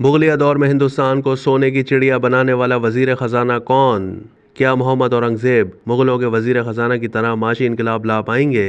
मुगलिया दौर में हिंदुस्तान को सोने की चिड़िया बनाने वाला वजीर खजाना कौन? क्या मोहम्मद औरंगजेब मुगलों के वजीर खजाना की तरह माशी इनकलाब ला पाएंगे?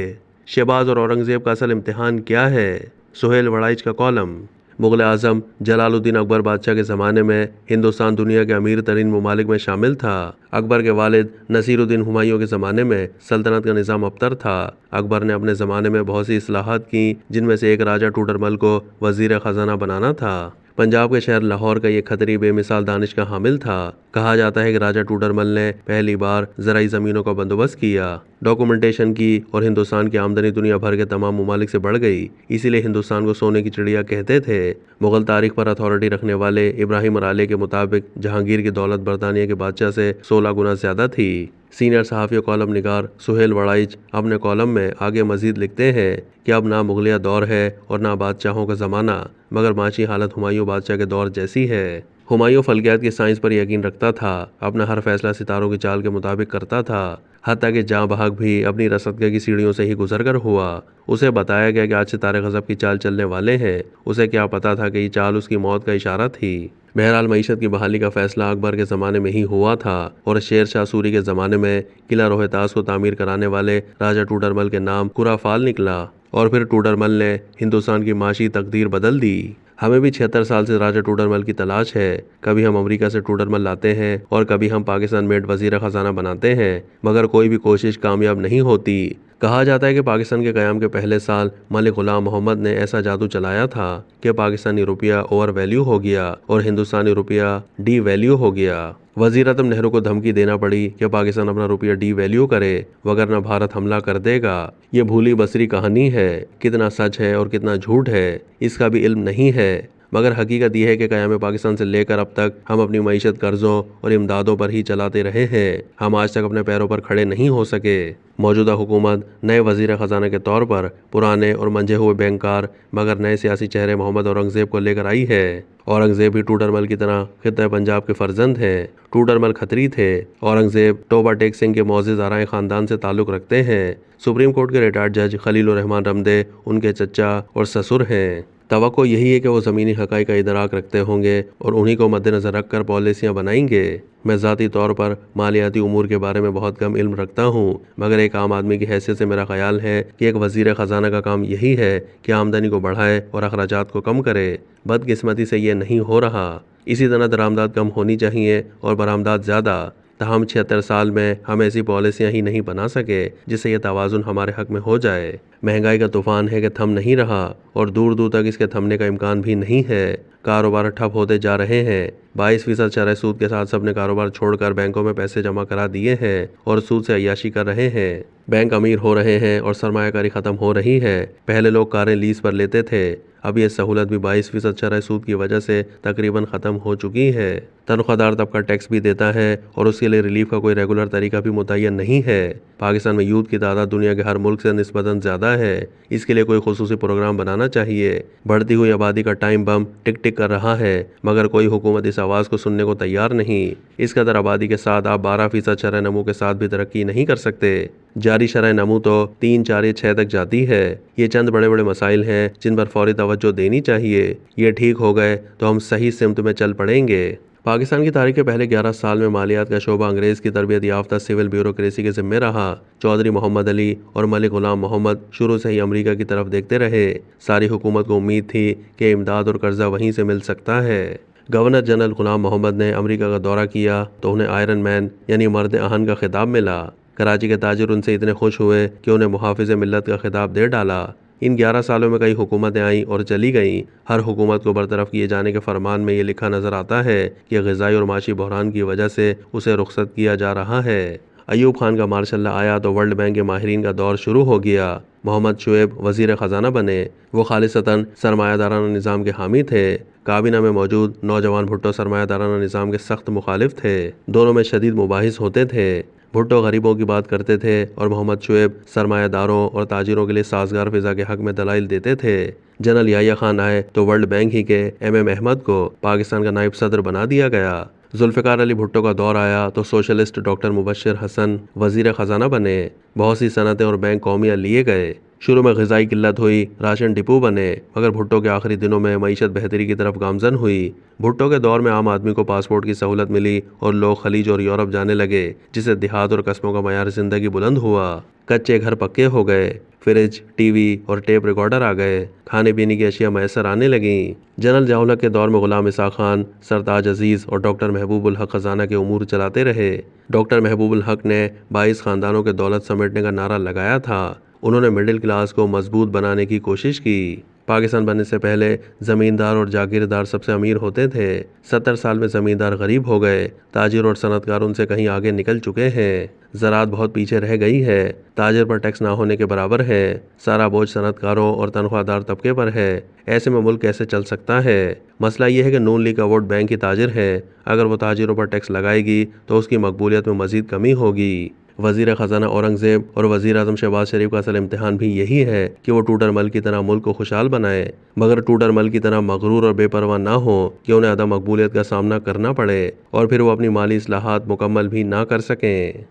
शहबाज और औरंगजेब का असल इम्तिहान क्या है? सुहेल वड़ाइच का कॉलम। मुगल आजम जलालुद्दीन अकबर बादशाह के ज़माने में हिंदुस्तान दुनिया के अमीर तरीन ममालिक में शामिल था। अकबर के वालिद नसीरुद्दीन हुमायूं के ज़माने में सल्तनत का निज़ाम अबतर था। अकबर ने अपने ज़माने में बहुत सी इस्लाहात की, जिनमें से एक राजा टूडरमल को वजीर ख़जाना बनाना था। पंजाब के शहर लाहौर का ये खतरी बेमिसाल दानिश का हामिल था। कहा जाता है कि राजा टूडरमल ने पहली बार ज़राई ज़मीनों का बंदोबस्त किया, डॉक्यूमेंटेशन की और हिंदुस्तान की आमदनी दुनिया भर के तमाम ममालिक से बढ़ गई। इसीलिए हिंदुस्तान को सोने की चिड़िया कहते थे। मुगल तारीख पर अथॉरिटी रखने वाले इब्राहिम राले के मुताबिक जहांगीर की दौलत बरतानिया के बादशाह से 16 गुना ज़्यादा थी। सीनियर सहाफ़ी कॉलम निगार सुहेल वड़ाइच अपने कॉलम में आगे मजीद लिखते हैं कि अब ना मुगलिया दौर है और ना बादशाहों का ज़माना, मगर माशी हालत हुमायूं बादशाह के दौर जैसी है। हुमायूं फल्कियात की साइंस पर यकीन रखता था, अपना हर फैसला सितारों की चाल के मुताबिक करता था। हत्ता कि जहाँ बहक भी अपनी रसदगा की सीढ़ियों से ही गुजर कर हुआ। उसे बताया गया कि आज सितारे गजब की चाल चलने वाले हैं। उसे क्या पता था कि ये चाल उसकी मौत का इशारा थी। बहरहाल मईशत की बहाली का फैसला अकबर के ज़माने में ही हुआ था और शेर शाह सूरी के ज़माने में किला रोहतास को तामीर कराने वाले राजा टूडरमल के नाम कुराफाल निकला और फिर टूडरमल ने हिंदुस्तान की माशी तकदीर बदल दी। हमें भी 76 साल से राजा टूडरमल की तलाश है। कभी हम अमेरिका से टूडरमल लाते हैं और कभी हम पाकिस्तान मेड वजीर खजाना बनाते हैं, मगर कोई भी कोशिश कामयाब नहीं होती। कहा जाता है कि पाकिस्तान के क़याम के पहले साल मलिक गुलाम मोहम्मद ने ऐसा जादू चलाया था कि पाकिस्तानी रुपया ओवर वैल्यू हो गया और हिंदुस्तानी रुपया डी वैल्यू हो गया। वजीर आज़म नेहरू को धमकी देना पड़ी कि पाकिस्तान अपना रुपया डी वैल्यू करे, वगरना भारत हमला कर देगा। ये भूली बसरी कहानी है। कितना सच है और कितना झूठ है इसका भी इल्म नहीं है, मगर हकीकत यह है कि क़याम पाकिस्तान से लेकर अब तक हम अपनी मईशत कर्ज़ों और इमदादों पर ही चलाते रहे हैं। हम आज तक अपने पैरों पर खड़े नहीं हो सके। मौजूदा हुकूमत नए वजीर ख़जाना के तौर पर पुराने और मंझे हुए बैंकार मगर नए सियासी चेहरे मोहम्मद औरंगजेब को लेकर आई है। औरंगजेब भी टूडरमल की तरह खित्ते पंजाब के फर्जंद हैं। टूडरमल खतरी थे। औरंगजेब टोबा टेक सिंह के मोअज़्ज़िज़ आराए ख़ानदान से ताल्लुक़ रखते हैं। सुप्रीम कोर्ट के रिटायर्ड जज खलीलुर रहमान रमदे उनके चचा और ससुर हैं। तवक्को यही है कि वो ज़मीनी हक़ाइक़ का इदराक रखते होंगे और उन्हीं को मद्देनज़र रख कर पॉलिसियाँ बनाएंगे। मैं ज़ाती तौर पर मालियाती उमूर के बारे में बहुत कम इल्म रखता हूँ, मगर एक आम आदमी की हैसियत से मेरा ख्याल है कि एक वज़ीर ख़जाना का काम यही है कि आमदनी को बढ़ाए और अखराजात को कम करे। बदकिस्मती से ये नहीं हो रहा। इसी तरह दरामदाद कम होनी चाहिए और बरामदाद ज़्यादा। तहम 76 साल में हम ऐसी पॉलिसियाँ ही नहीं बना सके जिससे यह तवाज़ुन हमारे हक़ में हो जाए। महंगाई का तूफ़ान है कि थम नहीं रहा और दूर दूर तक इसके थमने का इम्कान भी नहीं है। कारोबार ठप होते जा रहे हैं। 22% शरह सूद के साथ सबने कारोबार छोड़कर बैंकों में पैसे जमा करा दिए हैं और सूद से अय्याशी कर रहे हैं। बैंक अमीर हो रहे हैं और सरमायाकारी ख़त्म हो रही है। पहले लोग कारें लीज पर लेते थे, अब यह सहूलत भी 22% शरह सूद की वजह से तकरीबन ख़त्म हो चुकी है। तनख्वाहदार तबका टैक्स भी देता है और उसके लिए रिलीफ का कोई रेगुलर तरीका भी मुतय्यन नहीं है। पाकिस्तान में यूथ की तादाद दुनिया के हर मुल्क से निस्बतन ज़्यादा है। इसके लिए कोई खुसूसी प्रोग्राम बनाना चाहिए। बढ़ती हुई आबादी का टाइम बम टिक टिक कर रहा है, मगर कोई हुकूमत इस आवाज़ को सुनने को तैयार नहीं। इस कदर आबादी के साथ आप 12% शरह नमू के साथ भी तरक्की नहीं कर सकते। जारी शरह नमू तो 3, 4 या 6 तक जाती है। ये चंद बड़े बड़े मसाइल हैं जिन पर फौरी तवज्जो देनी चाहिए। ये ठीक हो गए तो हम सही सिमत में चल पड़ेंगे। पाकिस्तान की तारीख के पहले 11 साल में मालियात का शोबा अंग्रेज़ की तरबियत याफ्ता सिविल ब्यूरोक्रेसी के ज़िम्मे रहा। चौधरी मोहम्मद अली और मलिक गुलाम मोहम्मद शुरू से ही अमेरिका की तरफ देखते रहे। सारी हुकूमत को उम्मीद थी कि इमदाद और कर्जा वहीं से मिल सकता है। गवर्नर जनरल गुलाम मोहम्मद ने अमेरिका का दौरा किया तो उन्हें आयरन मैन यानी मर्द आहन का खिताब मिला। कराची के ताजिर उनसे इतने खुश हुए कि उन्हें मुहाफिज मिल्लत का खिताब दे डाला। इन 11 सालों में कई हुकूमतें आईं और चली गईं। हर हुकूमत को बरतरफ किए जाने के फरमान में ये लिखा नज़र आता है कि ग़िज़ाई और माशी बहरान की वजह से उसे रुखसत किया जा रहा है। अयूब खान का मार्शल आया तो वर्ल्ड बैंक के माहिरीन का दौर शुरू हो गया। मोहम्मद शुएब वज़ीर ख़जाना बने। वो खालिसतन सरमायादाराना निज़ाम के हामी थे। काबीना में मौजूद नौजवान भुट्टो सरमायादाराना निज़ाम के सख्त मुखालिफ थे। दोनों में शदीद मुबाहिस होते थे। भुट्टो गरीबों की बात करते थे और मोहम्मद शुएब सरमायादारों और ताजिरों के लिए साजगार फ़िज़ा के हक़ में दलाइल देते थे। जनरल याह्या खान आए तो वर्ल्ड बैंक ही के MM अहमद को पाकिस्तान का नायब सदर बना दिया गया। जुल्फ़िकार अली भुट्टो का दौर आया तो सोशलिस्ट डॉक्टर मुबश्शिर हसन वज़ीर ख़जाना बने। बहुत सी सनतें और बैंक कौमिया लिए गए। शुरू में ग़िज़ाई किल्लत हुई, राशन डिपो बने, मगर भुट्टो के आखिरी दिनों में मईशत बेहतरी की तरफ गामज़न हुई। भुट्टो के दौर में आम आदमी को पासपोर्ट की सहूलत मिली और लोग खलीज और यूरोप जाने लगे, जिससे देहात और कस्बों का मयार ज़िंदगी बुलंद हुआ। कच्चे घर पक्के हो गए, फ्रिज, टीवी और टेप रिकॉर्डर आ गए, खाने पीने की अशिया मैसर आने लगीं। जनरल ज़िया-उल-हक के दौर में ग़ुलाम इसा खान, सरताज अजीज़ और डॉक्टर महबूब-उल हक ख़जाना के उमूर चलाते रहे। डॉक्टर महबूब-उल हक ने 22 ख़ानदानों के दौलत समेटने का नारा लगाया था। उन्होंने मिडिल क्लास को मजबूत बनाने की कोशिश की। पाकिस्तान बनने से पहले ज़मींदार और जागीरदार सबसे अमीर होते थे। 70 साल में ज़मींदार गरीब हो गए। ताजिर और सनतकार उनसे कहीं आगे निकल चुके हैं। ज़राअत बहुत पीछे रह गई है। ताजिर पर टैक्स ना होने के बराबर है। सारा बोझ सनतकारों और तनख्वाहदार तबके पर है। ऐसे में मुल्क कैसे चल सकता है? मसला ये है कि नून लीग का वोट बैंक ही ताजिर है। अगर वो ताजिरों पर टैक्स लगाएगी तो उसकी मकबूलियत में मज़ीद कमी होगी। वज़ीर ख़जाना औरंगज़ेब और वज़ीर आज़म शहबाज शरीफ का असल इम्तिहान भी यही है कि वो टूटर मल की तरह मुल्क को खुशहाल बनाए, मगर टूटर मल की तरह मगरूर और बेपरवाह ना हो कि उन्हें अदम मकबूलियत का सामना करना पड़े और फिर वो अपनी माली इस्लाहात मुकम्मल भी ना कर सकें।